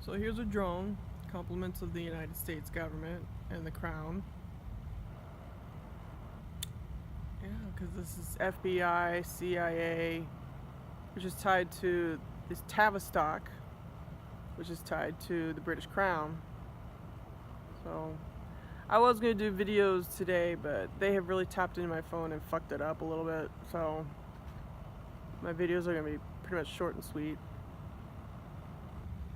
So here's a drone, compliments of the United States government and the crown. Yeah, because this is FBI, CIA, which is tied to this Tavistock, which is tied to the British Crown. So I was going to do videos today, but they have really tapped into my phone and fucked it up a little bit. So my videos are going to be pretty much short and sweet.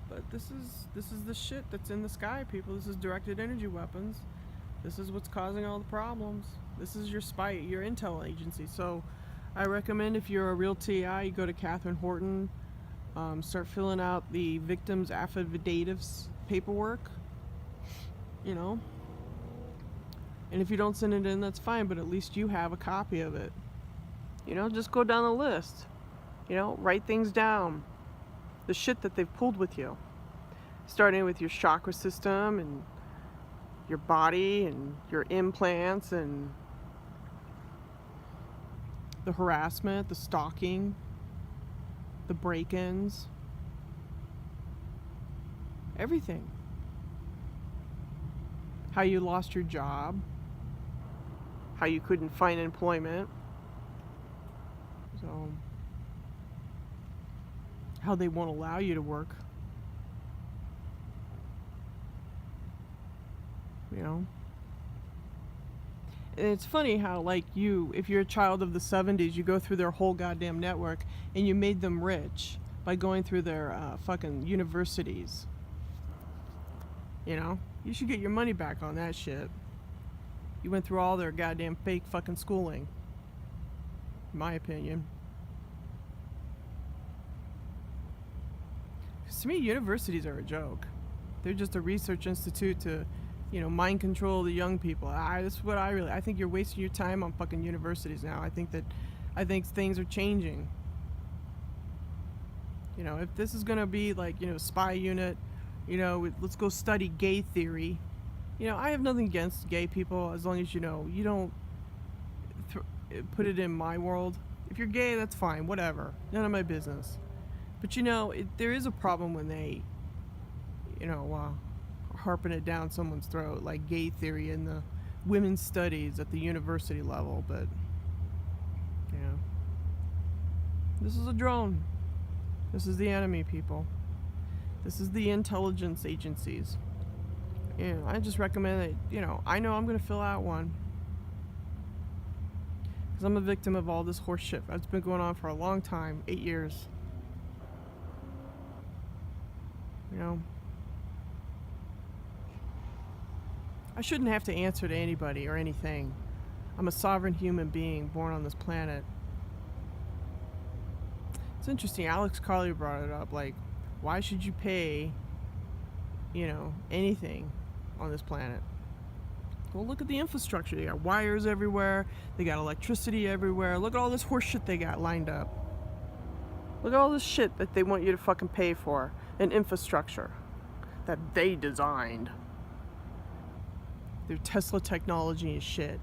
But this is the shit that's in the sky, people. This is directed energy weapons. This is what's causing all the problems. This is your spy, your intel agency. So I recommend, if you're a real TI, you go to Catherine Horton, start filling out the victims' affidavits paperwork, you know. And if you don't send it in, that's fine, but at least you have a copy of it. You know, just go down the list. You know, write things down. The shit that they've pulled with you. Starting with your chakra system and your body and your implants and the harassment, the stalking, the break-ins, everything. How you lost your job, how you couldn't find employment, so how they won't allow you to work. You know? And it's funny how, like, if you're a child of the 70s, you go through their whole goddamn network and you made them rich by going through their fucking universities. You know? You should get your money back on that shit. You went through all their goddamn fake fucking schooling. In my opinion. To me, universities are a joke. They're just a research institute to, you know, mind control the young people. That's what I think you're wasting your time on fucking universities now. I think things are changing. You know, if this is gonna be like, you know, spy unit, you know, let's go study gay theory. You know, I have nothing against gay people as long as, you know, you don't put it in my world. If you're gay, that's fine, whatever. None of my business. But, you know, there is a problem when they, you know, harping it down someone's throat, like gay theory in the women's studies at the university level. But, you know, this is a drone. This is the enemy, people. This is the intelligence agencies. You know, I just recommend that, you know I'm going to fill out one. Because I'm a victim of all this horse shit. It's been going on for a long time, 8 years. You know, I shouldn't have to answer to anybody or anything. I'm a sovereign human being born on this planet. It's interesting, Alex Carly brought it up, like, why should you pay, you know, anything on this planet? Well, look at the infrastructure. They got wires everywhere. They got electricity everywhere. Look at all this horse shit they got lined up. Look at all this shit that they want you to fucking pay for. An infrastructure that they designed. Their Tesla technology and shit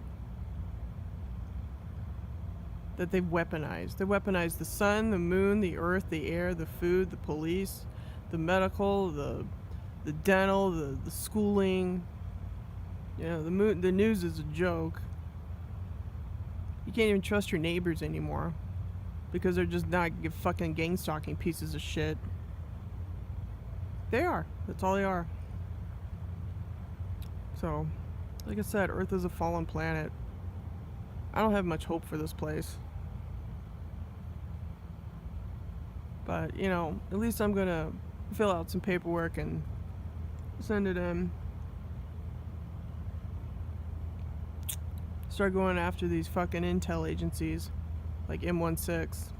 that they've weaponized. They weaponized the sun, the moon, the earth, the air, the food, the police, the medical, the dental, the schooling. You know, the news is a joke. You can't even trust your neighbors anymore because they're just not fucking gang stalking pieces of shit. They are. That's all they are. So, like I said, Earth is a fallen planet. I don't have much hope for this place. But, you know, at least I'm gonna fill out some paperwork and send it in. Start going after these fucking intel agencies like M16.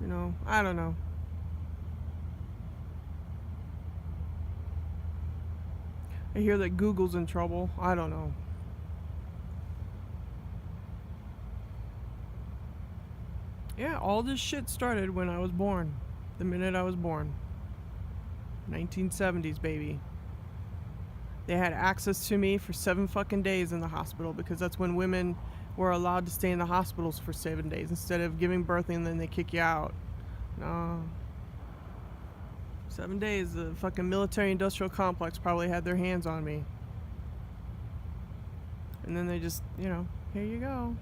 You know, I don't know. I hear that Google's in trouble. I don't know. Yeah, all this shit started when I was born. The minute I was born. 1970s, baby. They had access to me for 7 fucking days in the hospital because that's when women were allowed to stay in the hospitals for 7 days instead of giving birth and then they kick you out. No. 7 days, the fucking military industrial complex probably had their hands on me. And then they just, here you go.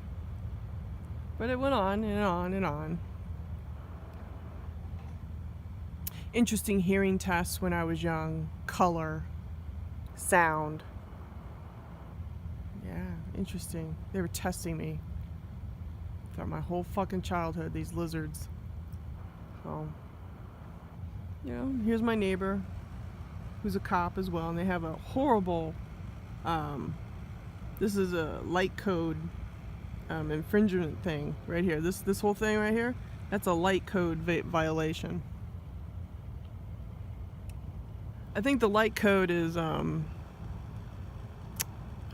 But it went on and on and on. Interesting hearing tests when I was young. Color. Sound. Yeah, interesting. They were testing me throughout my whole fucking childhood, these lizards. So, here's my neighbor who's a cop as well, and they have a horrible, this is a light code infringement thing right here. This whole thing right here, that's a light code violation. I think the light code is,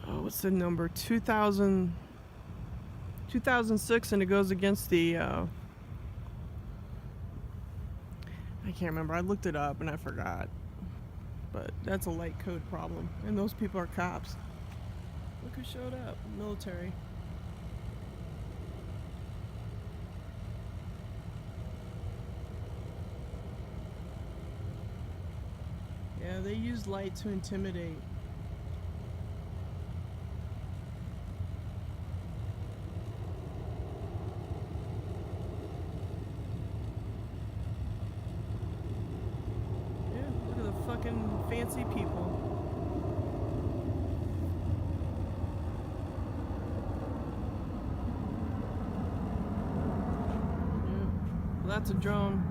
what's the number? 2006, and it goes against the, I can't remember. I looked it up and I forgot. But that's a light code problem. And those people are cops. Look who showed up. Military. Yeah, they use light to intimidate. Yeah, look at the fucking fancy people. Yeah, well, that's a drone.